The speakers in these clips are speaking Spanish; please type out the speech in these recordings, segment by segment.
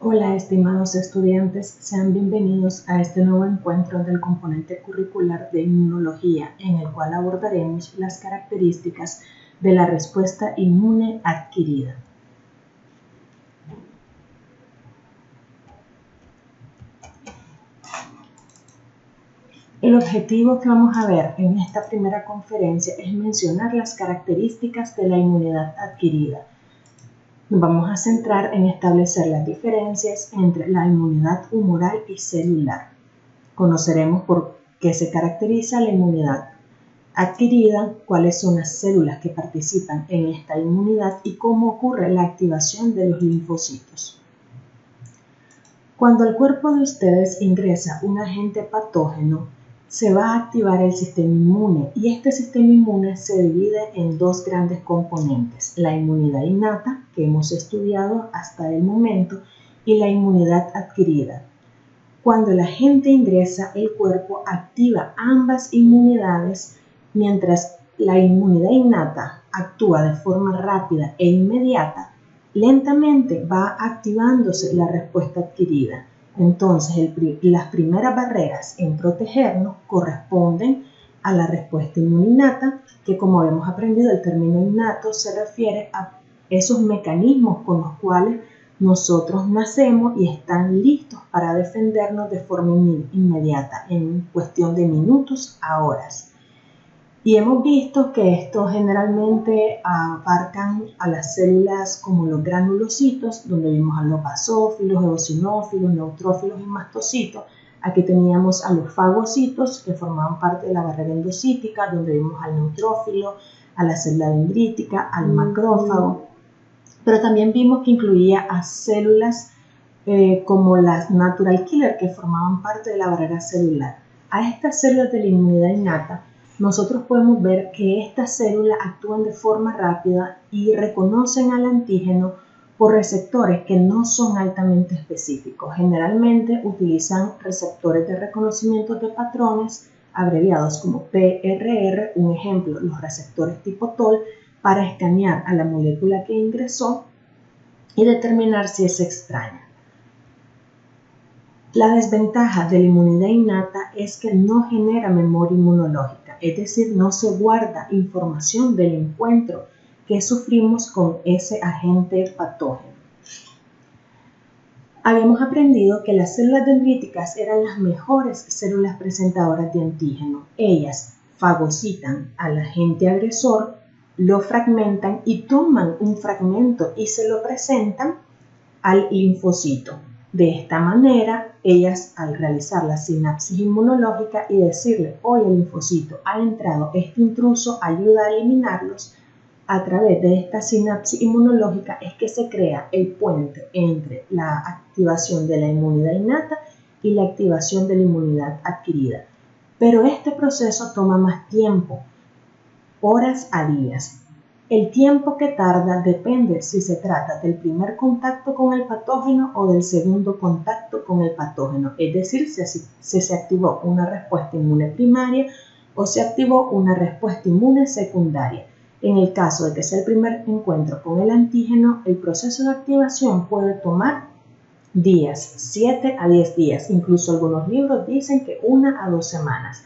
Hola, estimados estudiantes, sean bienvenidos a este nuevo encuentro del componente curricular de inmunología, en el cual abordaremos las características de la respuesta inmune adquirida. El objetivo que vamos a ver en esta primera conferencia es mencionar las características de la inmunidad adquirida. Nos vamos a centrar en establecer las diferencias entre la inmunidad humoral y celular. Conoceremos por qué se caracteriza la inmunidad adquirida, cuáles son las células que participan en esta inmunidad y cómo ocurre la activación de los linfocitos. Cuando al cuerpo de ustedes ingresa un agente patógeno, se va a activar el sistema inmune y este sistema inmune se divide en dos grandes componentes, la inmunidad innata, que hemos estudiado hasta el momento, y la inmunidad adquirida. Cuando el agente ingresa, el cuerpo activa ambas inmunidades, mientras la inmunidad innata actúa de forma rápida e inmediata, lentamente va activándose la respuesta adquirida. Entonces, las primeras barreras en protegernos corresponden a la respuesta inmuninnata, que como hemos aprendido, el término innato se refiere a esos mecanismos con los cuales nosotros nacemos y están listos para defendernos de forma inmediata, en cuestión de minutos a horas. Y hemos visto que estos generalmente abarcan a las células como los granulocitos, donde vimos a los basófilos, eosinófilos, neutrófilos y mastocitos. Aquí teníamos a los fagocitos, que formaban parte de la barrera endocítica, donde vimos al neutrófilo, a la célula dendrítica, al macrófago. Pero también vimos que incluía a células como las natural killer, que formaban parte de la barrera celular. A estas células de la inmunidad innata, nosotros podemos ver que estas células actúan de forma rápida y reconocen al antígeno por receptores que no son altamente específicos. Generalmente utilizan receptores de reconocimiento de patrones, abreviados como PRR, un ejemplo, los receptores tipo TOL, para escanear a la molécula que ingresó y determinar si es extraña. La desventaja de la inmunidad innata es que no genera memoria inmunológica, es decir, no se guarda información del encuentro que sufrimos con ese agente patógeno. Habíamos aprendido que las células dendríticas eran las mejores células presentadoras de antígeno. Ellas fagocitan al agente agresor, lo fragmentan y toman un fragmento y se lo presentan al linfocito. De esta manera, ellas al realizar la sinapsis inmunológica y decirle, hoy el linfocito ha entrado este intruso, ayuda a eliminarlos, a través de esta sinapsis inmunológica es que se crea el puente entre la activación de la inmunidad innata y la activación de la inmunidad adquirida. Pero este proceso toma más tiempo, horas a días. El tiempo que tarda depende si se trata del primer contacto con el patógeno o del segundo contacto con el patógeno, es decir, si se activó una respuesta inmune primaria o se activó una respuesta inmune secundaria. En el caso de que sea el primer encuentro con el antígeno, el proceso de activación puede tomar días, 7 a 10 días, incluso algunos libros dicen que 1 a 2 semanas,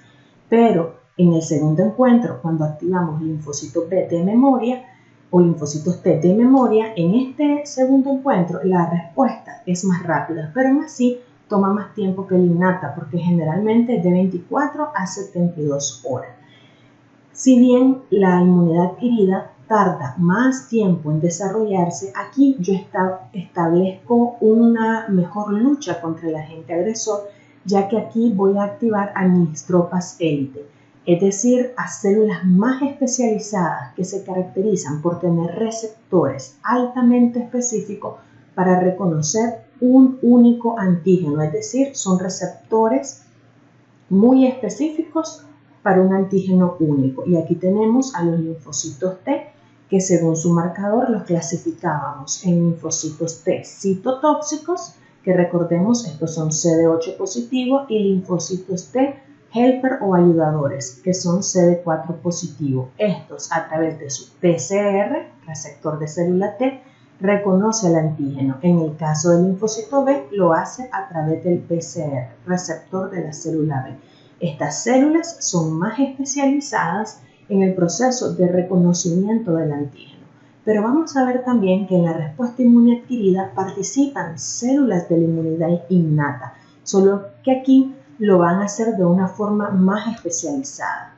pero en el segundo encuentro, cuando activamos linfocitos B de memoria o linfocitos T de memoria, en este segundo encuentro la respuesta es más rápida, pero aún así toma más tiempo que la innata, porque generalmente es de 24 a 72 horas. Si bien la inmunidad adquirida tarda más tiempo en desarrollarse, aquí yo establezco una mejor lucha contra el agente agresor, ya que aquí voy a activar a mis tropas élite, es decir, a células más especializadas que se caracterizan por tener receptores altamente específicos para reconocer un único antígeno, es decir, son receptores muy específicos para un antígeno único. Y aquí tenemos a los linfocitos T, que según su marcador los clasificábamos en linfocitos T citotóxicos, que recordemos estos son CD8 positivo, y linfocitos T helper o ayudadores, que son CD4 positivo. Estos a través de su PCR, receptor de célula T, reconoce el antígeno. En el caso del linfocito B, lo hace a través del PCR, receptor de la célula B. Estas células son más especializadas en el proceso de reconocimiento del antígeno. Pero vamos a ver también que en la respuesta inmune adquirida participan células de la inmunidad innata, solo que aquí lo van a hacer de una forma más especializada.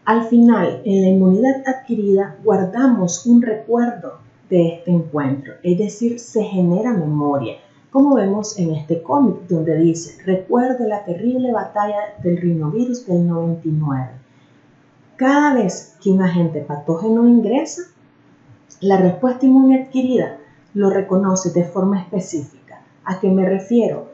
Al final, en la inmunidad adquirida, guardamos un recuerdo de este encuentro, es decir, se genera memoria, como vemos en este cómic donde dice: recuerdo la terrible batalla del rinovirus del 99. Cada vez que un agente patógeno ingresa, la respuesta inmune adquirida lo reconoce de forma específica. ¿A qué me refiero?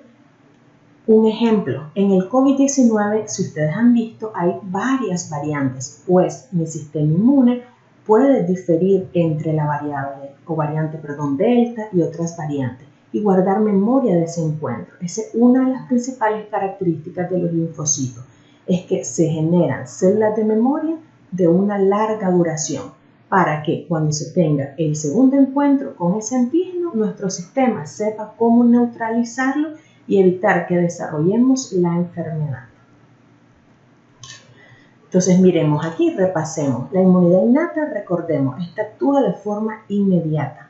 Un ejemplo, en el COVID-19, si ustedes han visto, hay varias variantes, pues mi sistema inmune puede diferir entre la variante delta y otras variantes y guardar memoria de ese encuentro. Esa es una de las principales características de los linfocitos, es que se generan células de memoria de una larga duración para que cuando se tenga el segundo encuentro con ese antígeno, nuestro sistema sepa cómo neutralizarlo y evitar que desarrollemos la enfermedad. Entonces miremos aquí, repasemos. La inmunidad innata, recordemos, esta actúa de forma inmediata.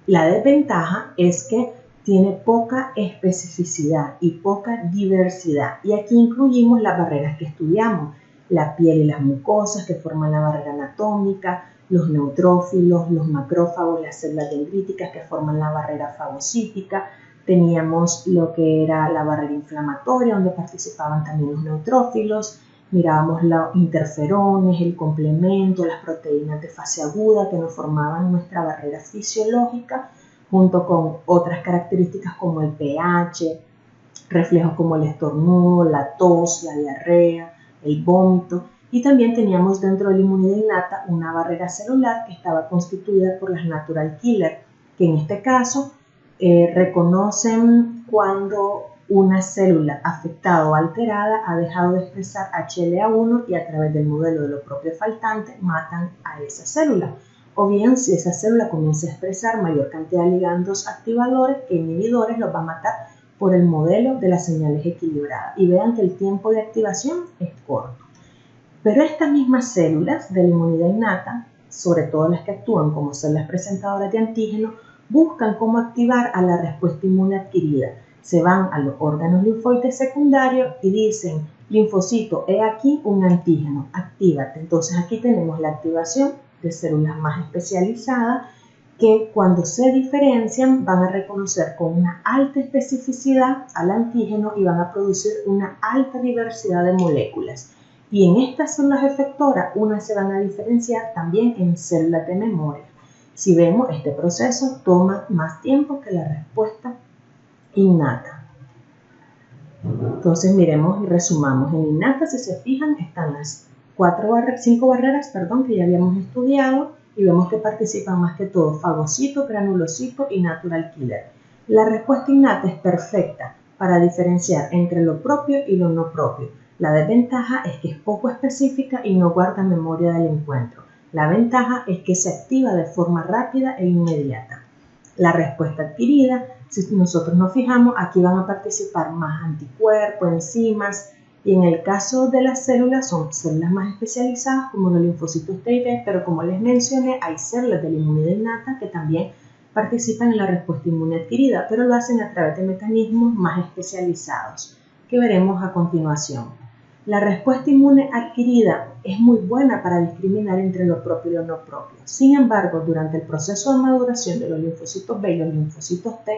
La desventaja es que tiene poca especificidad y poca diversidad. Y aquí incluimos las barreras que estudiamos, la piel y las mucosas que forman la barrera anatómica, los neutrófilos, los macrófagos, las células dendríticas que forman la barrera fagocítica. Teníamos lo que era la barrera inflamatoria, donde participaban también los neutrófilos. Mirábamos los interferones, el complemento, las proteínas de fase aguda que nos formaban nuestra barrera fisiológica, junto con otras características como el pH, reflejos como el estornudo, la tos, la diarrea, el vómito. Y también teníamos dentro de la inmunidad innata una barrera celular que estaba constituida por las natural killer, que en este caso reconocen cuando una célula afectada o alterada ha dejado de expresar HLA1 y a través del modelo de lo propio faltante matan a esa célula. O bien si esa célula comienza a expresar mayor cantidad de ligandos activadores que inhibidores, los va a matar por el modelo de las señales equilibradas. Y vean que el tiempo de activación es corto. Pero estas mismas células de la inmunidad innata, sobre todo las que actúan como células presentadoras de antígeno, buscan cómo activar a la respuesta inmune adquirida. Se van a los órganos linfoides secundarios y dicen: linfocito, he aquí un antígeno, actívate. Entonces aquí tenemos la activación de células más especializadas que cuando se diferencian van a reconocer con una alta especificidad al antígeno y van a producir una alta diversidad de moléculas. Y en estas células efectoras, unas se van a diferenciar también en células de memoria. Si vemos, este proceso toma más tiempo que la respuesta innata. Entonces miremos y resumamos. En innata, si se fijan, están las 5 barreras que ya habíamos estudiado y vemos que participan más que todo fagocito, granulocito y natural killer. La respuesta innata es perfecta para diferenciar entre lo propio y lo no propio. La desventaja es que es poco específica y no guarda memoria del encuentro. La ventaja es que se activa de forma rápida e inmediata. La respuesta adquirida, si nosotros nos fijamos, aquí van a participar más anticuerpos, enzimas, y en el caso de las células son células más especializadas como los linfocitos T y B, pero como les mencioné, hay células de la inmunidad innata que también participan en la respuesta inmune adquirida, pero lo hacen a través de mecanismos más especializados, que veremos a continuación. La respuesta inmune adquirida es muy buena para discriminar entre lo propio y lo no propio. Sin embargo, durante el proceso de maduración de los linfocitos B y los linfocitos T,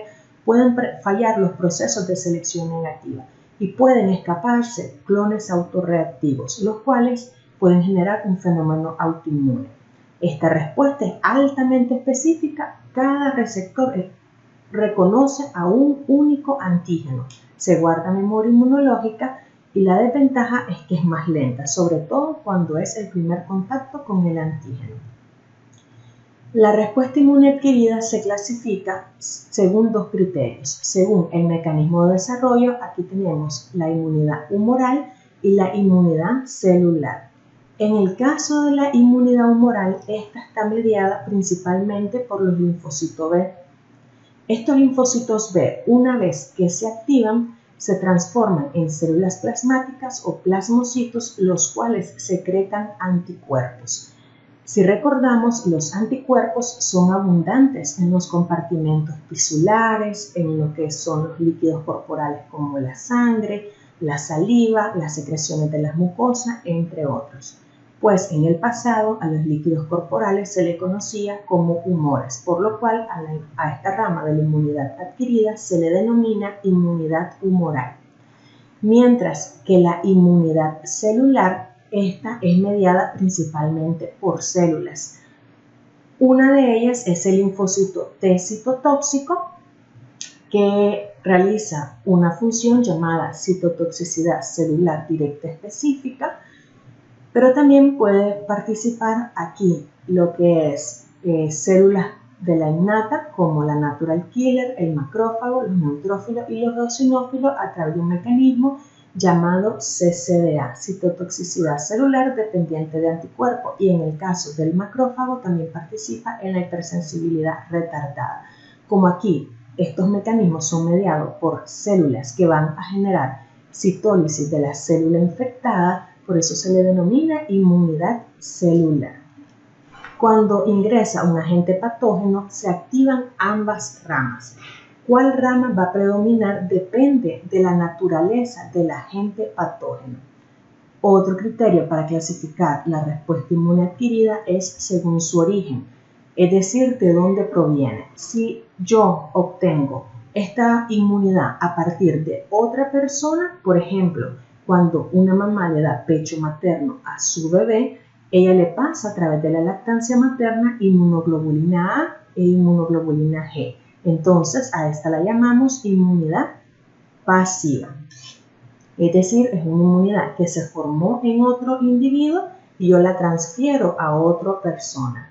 pueden fallar los procesos de selección negativa y pueden escaparse clones autorreactivos, los cuales pueden generar un fenómeno autoinmune. Esta respuesta es altamente específica. Cada receptor reconoce a un único antígeno. Se guarda memoria inmunológica. Y la desventaja es que es más lenta, sobre todo cuando es el primer contacto con el antígeno. La respuesta inmune adquirida se clasifica según dos criterios. Según el mecanismo de desarrollo, aquí tenemos la inmunidad humoral y la inmunidad celular. En el caso de la inmunidad humoral, esta está mediada principalmente por los linfocitos B. Estos linfocitos B, una vez que se activan, se transforman en células plasmáticas o plasmocitos, los cuales secretan anticuerpos. Si recordamos, los anticuerpos son abundantes en los compartimentos tisulares, en lo que son los líquidos corporales como la sangre, la saliva, las secreciones de las mucosas, entre otros. Pues en el pasado a los líquidos corporales se le conocía como humores, por lo cual a esta rama de la inmunidad adquirida se le denomina inmunidad humoral. Mientras que la inmunidad celular, esta es mediada principalmente por células. Una de ellas es el linfocito T citotóxico, que realiza una función llamada citotoxicidad celular directa específica, pero también puede participar aquí lo que es células de la innata, como la natural killer, el macrófago, los neutrófilos y los eosinófilos, a través de un mecanismo llamado CCDA, citotoxicidad celular dependiente de anticuerpos, y en el caso del macrófago también participa en la hipersensibilidad retardada. Como aquí estos mecanismos son mediados por células que van a generar citólisis de la célula infectada, por eso se le denomina inmunidad celular. Cuando ingresa un agente patógeno, se activan ambas ramas. ¿Cuál rama va a predominar? Depende de la naturaleza del agente patógeno. Otro criterio para clasificar la respuesta inmune adquirida es según su origen, es decir, de dónde proviene. Si yo obtengo esta inmunidad a partir de otra persona, por ejemplo, cuando una mamá le da pecho materno a su bebé, ella le pasa a través de la lactancia materna inmunoglobulina A e inmunoglobulina G. Entonces, a esta la llamamos inmunidad pasiva. Es decir, es una inmunidad que se formó en otro individuo y yo la transfiero a otra persona.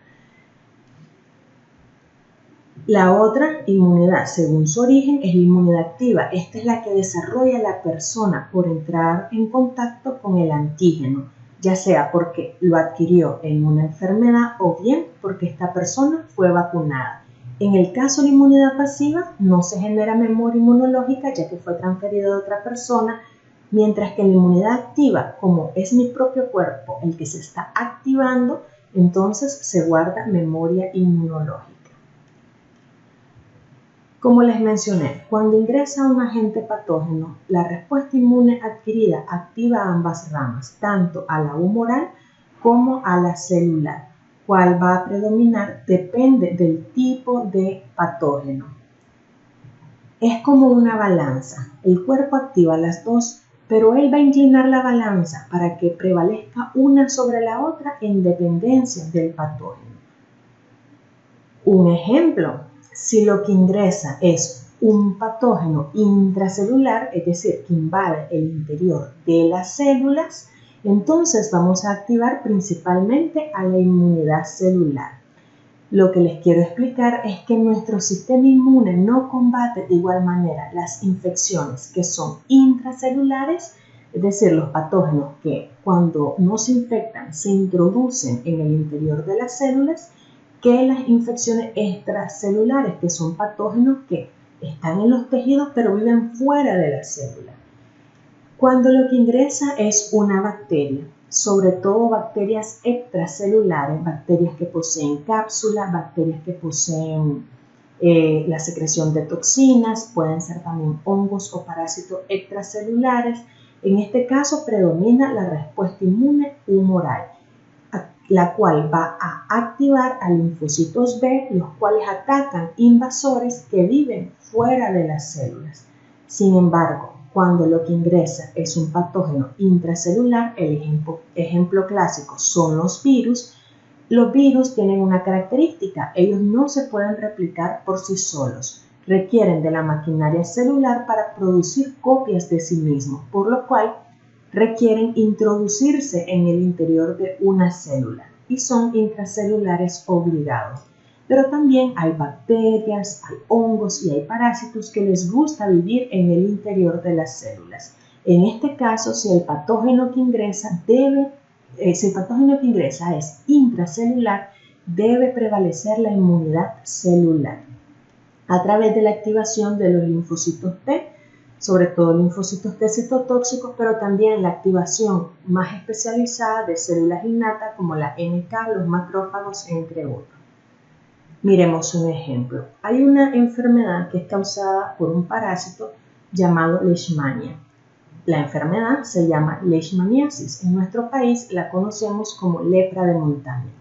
La otra inmunidad, según su origen, es la inmunidad activa. Esta es la que desarrolla la persona por entrar en contacto con el antígeno, ya sea porque lo adquirió en una enfermedad o bien porque esta persona fue vacunada. En el caso de la inmunidad pasiva, no se genera memoria inmunológica ya que fue transferida de otra persona, mientras que en la inmunidad activa, como es mi propio cuerpo el que se está activando, entonces se guarda memoria inmunológica. Como les mencioné, cuando ingresa un agente patógeno, la respuesta inmune adquirida activa ambas ramas, tanto a la humoral como a la celular. ¿Cuál va a predominar? Depende del tipo de patógeno. Es como una balanza. El cuerpo activa las dos, pero él va a inclinar la balanza para que prevalezca una sobre la otra en dependencia del patógeno. Un ejemplo, si lo que ingresa es un patógeno intracelular, es decir, que invade el interior de las células, entonces vamos a activar principalmente a la inmunidad celular. Lo que les quiero explicar es que nuestro sistema inmune no combate de igual manera las infecciones que son intracelulares, es decir, los patógenos que cuando no se infectan se introducen en el interior de las células, que las infecciones extracelulares, que son patógenos que están en los tejidos pero viven fuera de la célula. Cuando lo que ingresa es una bacteria, sobre todo bacterias extracelulares, bacterias que poseen cápsulas, bacterias que poseen la secreción de toxinas, pueden ser también hongos o parásitos extracelulares. En este caso predomina la respuesta inmune humoral, la cual va a activar a linfocitos B, los cuales atacan invasores que viven fuera de las células. Sin embargo, cuando lo que ingresa es un patógeno intracelular, el ejemplo clásico son los virus tienen una característica: ellos no se pueden replicar por sí solos, requieren de la maquinaria celular para producir copias de sí mismos, por lo cual requieren introducirse en el interior de una célula y son intracelulares obligados. Pero también hay bacterias, hay hongos y hay parásitos que les gusta vivir en el interior de las células. En este caso, si el patógeno que ingresa debe si el patógeno que ingresa es intracelular, debe prevalecer la inmunidad celular a través de la activación de los linfocitos T, sobre todo linfocitos T citotóxicos, pero también la activación más especializada de células innatas como la NK, los macrófagos, entre otros. Miremos un ejemplo. Hay una enfermedad que es causada por un parásito llamado Leishmania. La enfermedad se llama Leishmaniasis. En nuestro país la conocemos como lepra de montaña.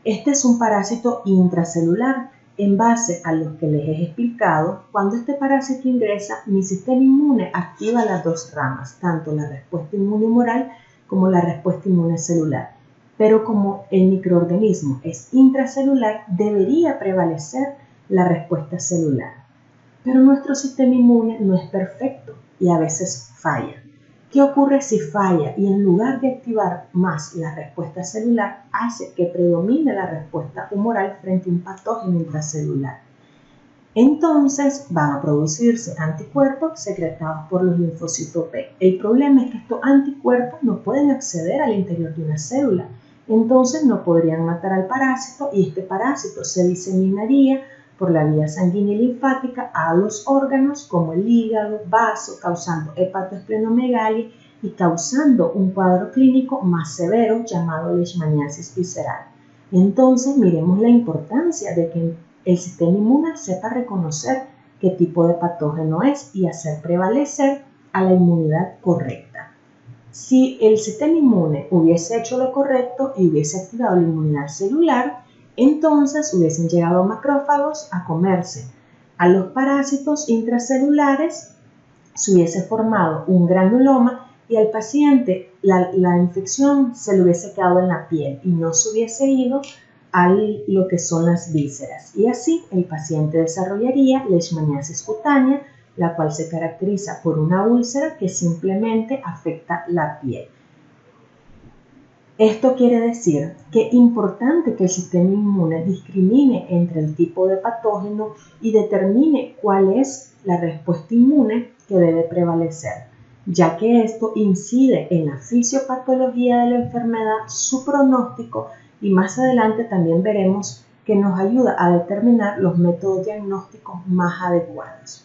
Este es un parásito intracelular. En base a lo que les he explicado, cuando este parásito ingresa, mi sistema inmune activa las dos ramas, tanto la respuesta inmune humoral como la respuesta inmune celular. Pero como el microorganismo es intracelular, debería prevalecer la respuesta celular. Pero nuestro sistema inmune no es perfecto y a veces falla. ¿Qué ocurre si falla y en lugar de activar más la respuesta celular, hace que predomine la respuesta humoral frente a un patógeno intracelular? Entonces van a producirse anticuerpos secretados por los linfocitos B. El problema es que estos anticuerpos no pueden acceder al interior de una célula. Entonces no podrían matar al parásito y este parásito se diseminaría por la vía sanguínea y linfática a los órganos como el hígado, vaso, causando hepatoesplenomegalia y causando un cuadro clínico más severo llamado leishmaniasis visceral. Entonces miremos la importancia de que el sistema inmune sepa reconocer qué tipo de patógeno es y hacer prevalecer a la inmunidad correcta. Si el sistema inmune hubiese hecho lo correcto y hubiese activado la inmunidad celular, entonces hubiesen llegado macrófagos a comerse a los parásitos intracelulares, se hubiese formado un granuloma y al paciente la infección se le hubiese quedado en la piel y no se hubiese ido a lo que son las vísceras. Y así el paciente desarrollaría leishmaniasis cutánea, la cual se caracteriza por una úlcera que simplemente afecta la piel. Esto quiere decir que es importante que el sistema inmune discrimine entre el tipo de patógeno y determine cuál es la respuesta inmune que debe prevalecer, ya que esto incide en la fisiopatología de la enfermedad, su pronóstico y más adelante también veremos que nos ayuda a determinar los métodos diagnósticos más adecuados.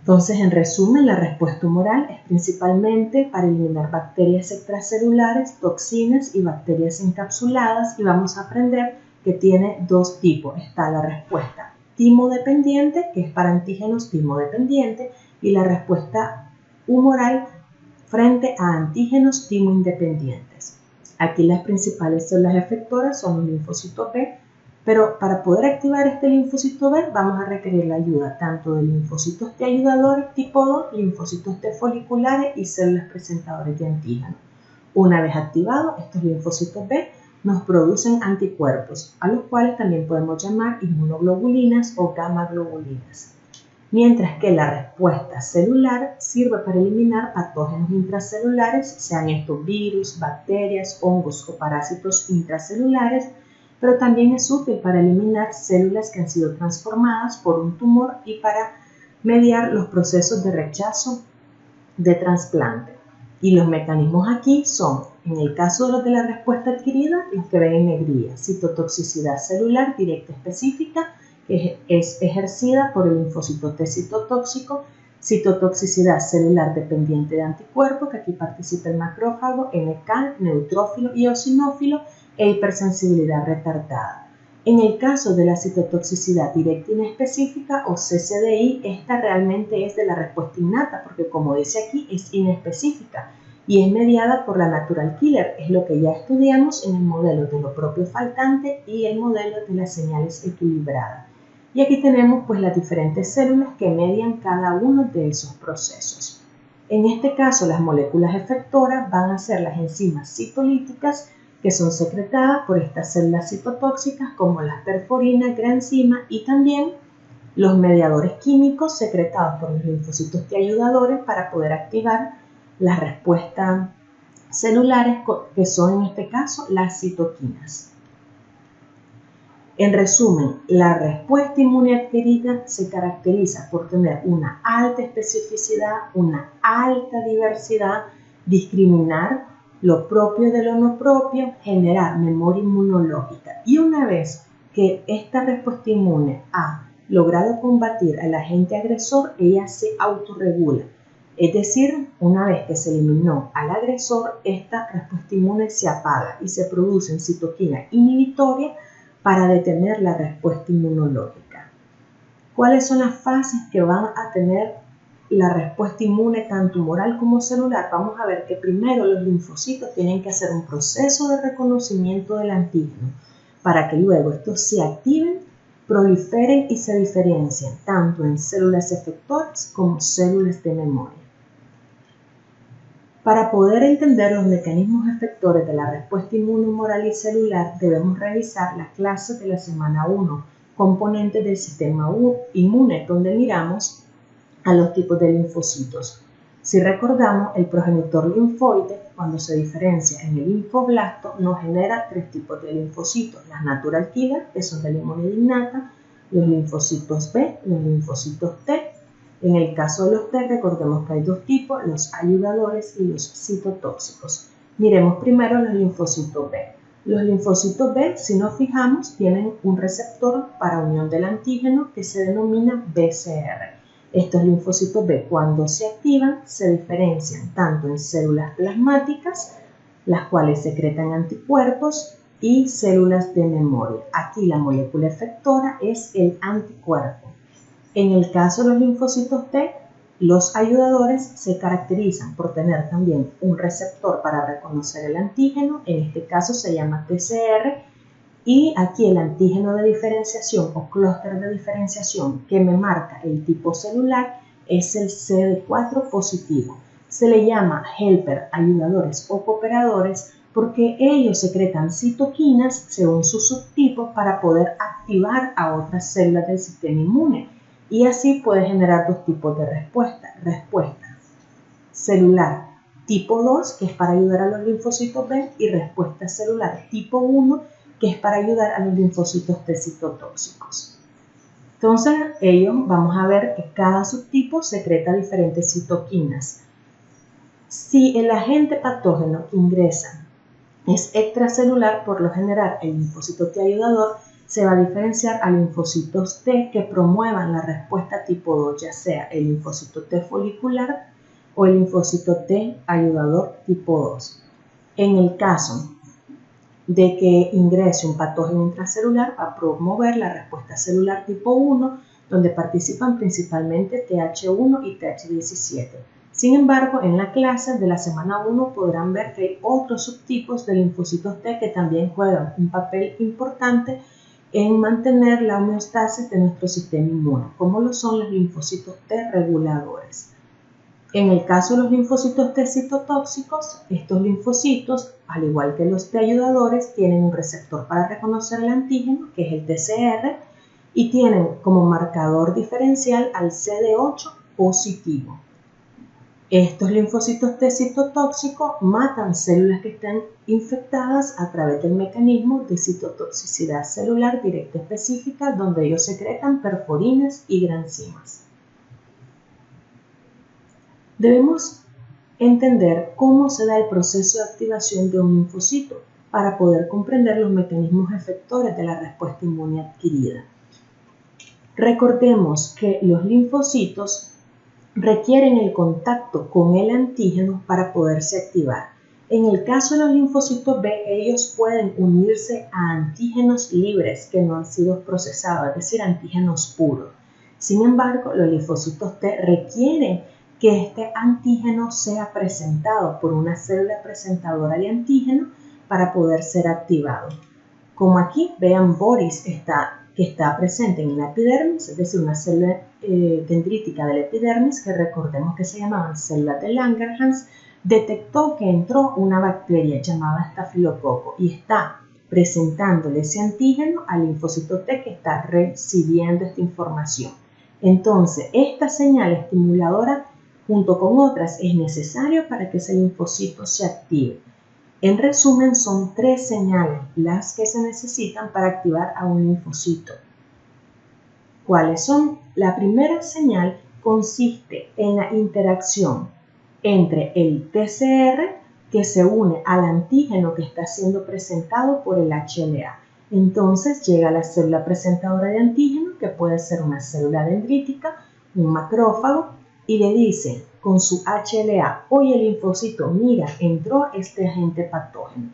Entonces, en resumen, la respuesta humoral es principalmente para eliminar bacterias extracelulares, toxinas y bacterias encapsuladas y vamos a aprender que tiene dos tipos. Está la respuesta timodependiente, que es para antígenos timodependientes, y la respuesta humoral frente a antígenos timoindependientes. Aquí las principales células efectoras son los linfocitos B, pero para poder activar este linfocito B vamos a requerir la ayuda tanto de linfocitos T ayudadores tipo 2, linfocitos T foliculares y células presentadoras de antígenos. Una vez activados, estos linfocitos B nos producen anticuerpos, a los cuales también podemos llamar inmunoglobulinas o gamma globulinas. Mientras que la respuesta celular sirve para eliminar patógenos intracelulares, sean estos virus, bacterias, hongos o parásitos intracelulares, pero también es útil para eliminar células que han sido transformadas por un tumor y para mediar los procesos de rechazo de trasplante. Y los mecanismos aquí son, en el caso de los de la respuesta adquirida, los que ven en negrilla: citotoxicidad celular directa específica, que es ejercida por el linfocito T citotóxico, citotoxicidad celular dependiente de anticuerpos, que aquí participa el macrófago, NK, neutrófilo y eosinófilo, e hipersensibilidad retardada. En el caso de la citotoxicidad directa inespecífica o CCDI, esta realmente es de la respuesta innata porque, como dice aquí, es inespecífica y es mediada por la natural killer. Es lo que ya estudiamos en el modelo de lo propio faltante y el modelo de las señales equilibradas. Y aquí tenemos pues las diferentes células que median cada uno de esos procesos. En este caso, las moléculas efectoras van a ser las enzimas citolíticas, que son secretadas por estas células citotóxicas como las perforinas, granzima y también los mediadores químicos secretados por los linfocitos T ayudadores para poder activar las respuestas celulares que son en este caso las citoquinas. En resumen, la respuesta inmune adquirida se caracteriza por tener una alta especificidad, una alta diversidad discriminar lo propio de lo no propio, generar memoria inmunológica. Y una vez que esta respuesta inmune ha logrado combatir al agente agresor, ella se autorregula. Es decir, una vez que se eliminó al agresor, esta respuesta inmune se apaga y se producen citoquinas inhibitorias para detener la respuesta inmunológica. ¿Cuáles son las fases que van a tener la respuesta inmune tanto humoral como celular? Vamos a ver que primero los linfocitos tienen que hacer un proceso de reconocimiento del antígeno para que luego estos se activen, proliferen y se diferencien tanto en células efectoras como células de memoria. Para poder entender los mecanismos efectores de la respuesta inmune humoral y celular, debemos revisar las clases de la semana 1, componentes del sistema inmune, donde miramos a los tipos de linfocitos. Si recordamos, el progenitor linfoide, cuando se diferencia en el linfoblasto, nos genera 3 tipos de linfocitos: las natural killer, que son de la inmunidad innata, los linfocitos B, los linfocitos T. En el caso de los T, recordemos que hay 2 tipos, los ayudadores y los citotóxicos. Miremos primero los linfocitos B. Los linfocitos B, si nos fijamos, tienen un receptor para unión del antígeno que se denomina BCR. Estos linfocitos B, cuando se activan, se diferencian tanto en células plasmáticas, las cuales secretan anticuerpos, y células de memoria. Aquí la molécula efectora es el anticuerpo. En el caso de los linfocitos T, los ayudadores se caracterizan por tener también un receptor para reconocer el antígeno, en este caso se llama TCR, y aquí el antígeno de diferenciación o clúster de diferenciación que me marca el tipo celular es el CD4 positivo. Se le llama helper, ayudadores o cooperadores porque ellos secretan citoquinas según sus subtipos para poder activar a otras células del sistema inmune. Y así puede generar 2 tipos de respuesta. Respuesta celular tipo 2, que es para ayudar a los linfocitos B, y respuesta celular tipo 1, que es para ayudar a los linfocitos T citotóxicos. Entonces, vamos a ver que cada subtipo secreta diferentes citoquinas. Si el agente patógeno que ingresa es extracelular, por lo general el linfocito T ayudador se va a diferenciar a linfocitos T que promuevan la respuesta tipo 2, ya sea el linfocito T folicular o el linfocito T ayudador tipo 2. En el caso de que ingrese un patógeno intracelular, va a promover la respuesta celular tipo 1, donde participan principalmente TH1 y TH17. Sin embargo, en la clase de la semana 1 podrán ver que hay otros subtipos de linfocitos T que también juegan un papel importante en mantener la homeostasis de nuestro sistema inmune, como lo son los linfocitos T reguladores. En el caso de los linfocitos T citotóxicos, estos linfocitos, al igual que los T ayudadores, tienen un receptor para reconocer el antígeno, que es el TCR, y tienen como marcador diferencial al CD8 positivo. Estos linfocitos T citotóxicos matan células que están infectadas a través del mecanismo de citotoxicidad celular directa específica, donde ellos secretan perforinas y granzimas. Debemos entender cómo se da el proceso de activación de un linfocito para poder comprender los mecanismos efectores de la respuesta inmune adquirida. Recordemos que los linfocitos requieren el contacto con el antígeno para poderse activar. En el caso de los linfocitos B, ellos pueden unirse a antígenos libres que no han sido procesados, es decir, antígenos puros. Sin embargo, los linfocitos T requieren que este antígeno sea presentado por una célula presentadora de antígeno para poder ser activado. Como aquí, vean, Boris que está presente en la epidermis, es decir, una célula dendrítica de la epidermis, que recordemos que se llamaban células de Langerhans, detectó que entró una bacteria llamada estafilococo y está presentándole ese antígeno al linfocito T que está recibiendo esta información. Entonces, esta señal estimuladora, junto con otras, es necesario para que ese linfocito se active. En resumen, son 3 señales las que se necesitan para activar a un linfocito. ¿Cuáles son? La primera señal consiste en la interacción entre el TCR que se une al antígeno que está siendo presentado por el HLA. Entonces llega la célula presentadora de antígeno, que puede ser una célula dendrítica, un macrófago, y le dice con su HLA, oye linfocito, mira, entró este agente patógeno.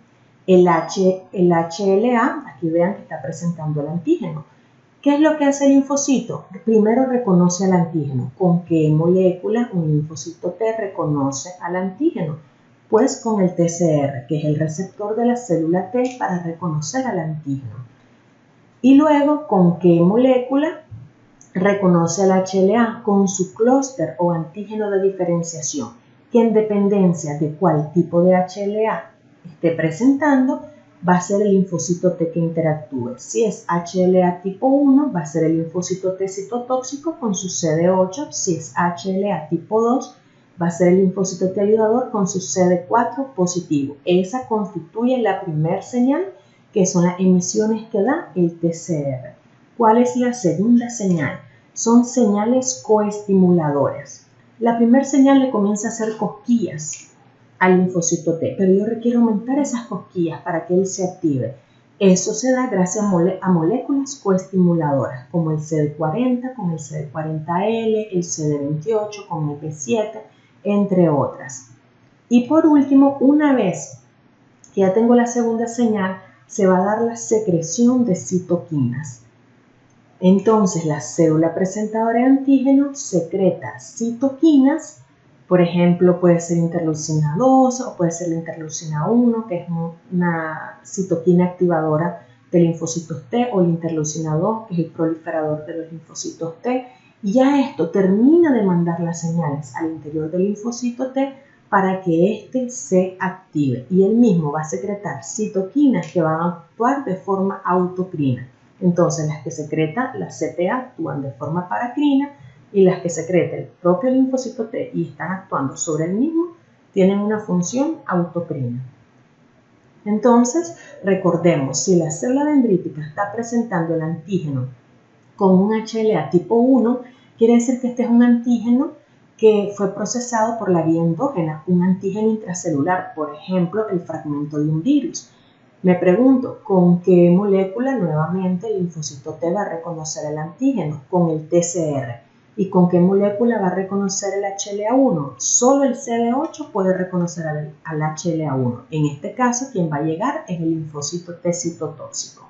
El HLA, aquí vean que está presentando el antígeno. ¿Qué es lo que hace el linfocito? Primero reconoce al antígeno. ¿Con qué molécula un linfocito T reconoce al antígeno? Pues con el TCR, que es el receptor de la célula T para reconocer al antígeno. Y luego, ¿con qué molécula reconoce al HLA? Con su clúster o antígeno de diferenciación, que en dependencia de cuál tipo de HLA esté presentando, va a ser el linfocito T que interactúe. Si es HLA tipo 1, va a ser el linfocito T citotóxico con su CD8. Si es HLA tipo 2, va a ser el linfocito T ayudador con su CD4 positivo. Esa constituye la primera señal, que son las emisiones que da el TCR. ¿Cuál es la segunda señal? Son señales coestimuladoras. La primera señal le comienza a hacer cosquillas al linfocito T, pero yo requiero aumentar esas cosquillas para que él se active. Eso se da gracias a moléculas coestimuladoras, como el CD40 con el CD40L, el CD28 con el B7, entre otras. Y por último, una vez que ya tengo la segunda señal, se va a dar la secreción de citoquinas. Entonces, la célula presentadora de antígeno secreta citoquinas. Por ejemplo, puede ser interleucina 2 o puede ser la interleucina 1, que es una citoquina activadora de linfocitos T, o la interleucina 2, que es el proliferador de los linfocitos T. Y ya esto termina de mandar las señales al interior del linfocito T para que éste se active. Y él mismo va a secretar citoquinas que van a actuar de forma autocrina. Entonces, las que secreta la CTA actúan de forma paracrina, y las que secreta el propio linfocito T y están actuando sobre el mismo tienen una función autocrina. Entonces, recordemos, si la célula dendrítica está presentando el antígeno con un HLA tipo 1, quiere decir que este es un antígeno que fue procesado por la vía endógena, un antígeno intracelular, por ejemplo, el fragmento de un virus. Me pregunto, ¿con qué molécula nuevamente el linfocito T va a reconocer el antígeno? Con el TCR. ¿Y con qué molécula va a reconocer el HLA1? Solo el CD8 puede reconocer al HLA1. En este caso, quien va a llegar es el linfocito T citotóxico.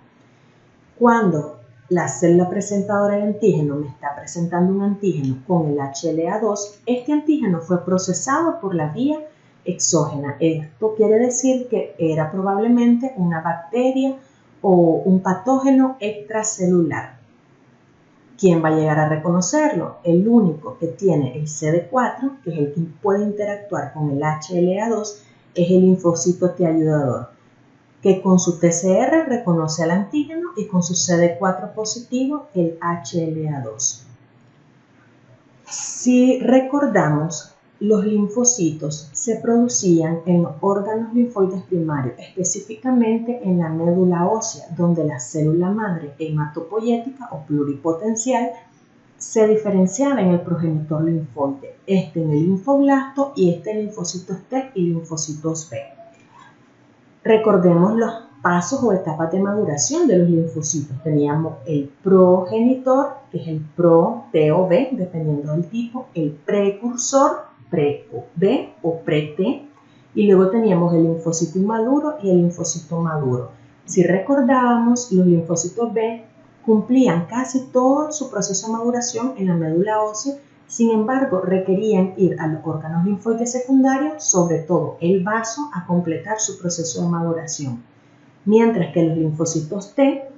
Cuando la célula presentadora de antígeno me está presentando un antígeno con el HLA2, este antígeno fue procesado por la vía exógena. Esto quiere decir que era probablemente una bacteria o un patógeno extracelular. ¿Quién va a llegar a reconocerlo? El único que tiene el CD4, que es el que puede interactuar con el HLA2, es el linfocito T ayudador, que con su TCR reconoce al antígeno y con su CD4 positivo el HLA2. Si recordamos, los linfocitos se producían en los órganos linfoides primarios, específicamente en la médula ósea, donde la célula madre hematopoyética o pluripotencial se diferenciaba en el progenitor linfoide, este en el linfoblasto y este en linfocitos T y linfocitos B. Recordemos los pasos o etapas de maduración de los linfocitos. Teníamos el progenitor, que es el pro-T o B, dependiendo del tipo, el precursor, pre-B o pre-T, y luego teníamos el linfocito inmaduro y el linfocito maduro. Si recordábamos, los linfocitos B cumplían casi todo su proceso de maduración en la médula ósea. Sin embargo, requerían ir a los órganos linfoides secundarios, sobre todo el vaso, a completar su proceso de maduración. Mientras que los linfocitos T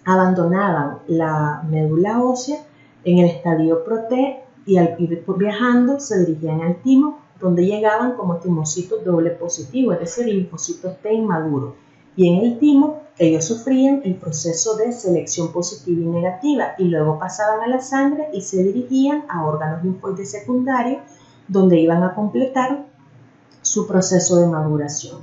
abandonaban la médula ósea en el estadio pro-T y al ir viajando se dirigían al timo, donde llegaban como timocitos doble positivo, es decir, linfocitos T inmaduros. Y en el timo ellos sufrían el proceso de selección positiva y negativa y luego pasaban a la sangre y se dirigían a órganos linfoides secundarios, donde iban a completar su proceso de maduración.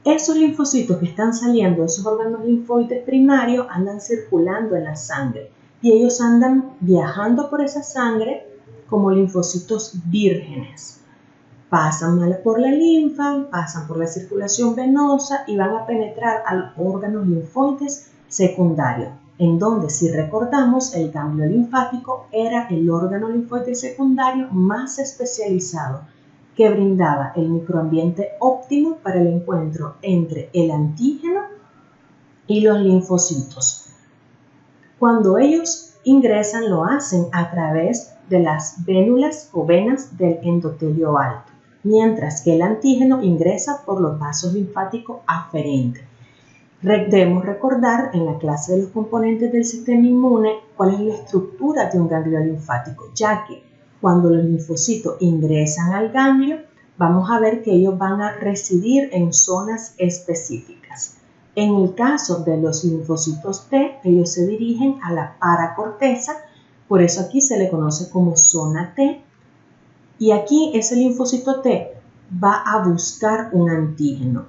Esos linfocitos que están saliendo de esos órganos linfoides primarios andan circulando en la sangre y ellos andan viajando por esa sangre como linfocitos vírgenes. pasan por la linfa, pasan por la circulación venosa y van a penetrar al órgano linfoides secundario, en donde, si recordamos, el ganglio linfático era el órgano linfoide secundario más especializado que brindaba el microambiente óptimo para el encuentro entre el antígeno y los linfocitos. Cuando ellos ingresan, lo hacen a través de las vénulas o venas del endotelio alto, mientras que el antígeno ingresa por los vasos linfáticos aferentes. Debemos recordar en la clase de los componentes del sistema inmune cuál es la estructura de un ganglio linfático, ya que cuando los linfocitos ingresan al ganglio, vamos a ver que ellos van a residir en zonas específicas. En el caso de los linfocitos T, ellos se dirigen a la paracorteza, por eso aquí se le conoce como zona T. Y aquí ese linfocito T va a buscar un antígeno.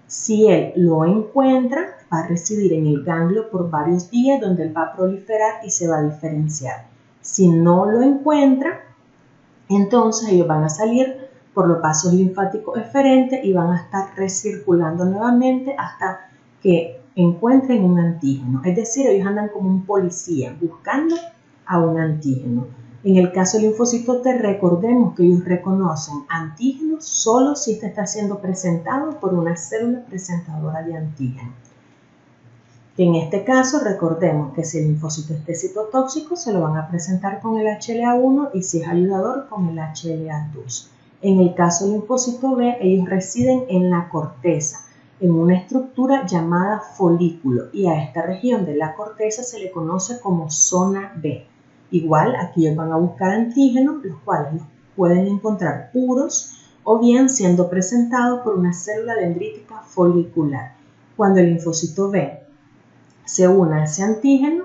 Si él lo encuentra, va a residir en el ganglio por varios días, donde él va a proliferar y se va a diferenciar. Si no lo encuentra, entonces ellos van a salir por los vasos linfáticos eferentes y van a estar recirculando nuevamente hasta que encuentren un antígeno. Es decir, ellos andan como un policía buscando a un antígeno. En el caso del linfocito T, recordemos que ellos reconocen antígenos solo si este está siendo presentado por una célula presentadora de antígeno. En este caso, recordemos que si el linfocito es citotóxico, se lo van a presentar con el HLA1 y si es ayudador, con el HLA2. En el caso del linfocito B, ellos residen en la corteza, en una estructura llamada folículo, y a esta región de la corteza se le conoce como zona B. Igual, aquí ellos van a buscar antígenos, los cuales los pueden encontrar puros o bien siendo presentados por una célula dendrítica folicular. Cuando el linfocito B se une a ese antígeno,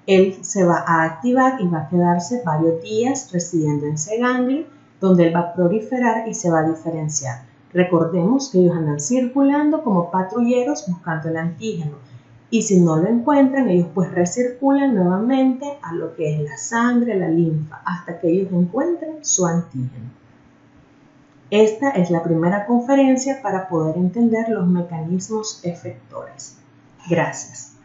él se va a activar y va a quedarse varios días residiendo en ese ganglio, donde él va a proliferar y se va a diferenciar. Recordemos que ellos andan circulando como patrulleros buscando el antígeno. Y si no lo encuentran, ellos pues recirculan nuevamente a lo que es la sangre, la linfa, hasta que ellos encuentren su antígeno. Esta es la primera conferencia para poder entender los mecanismos efectores. Gracias.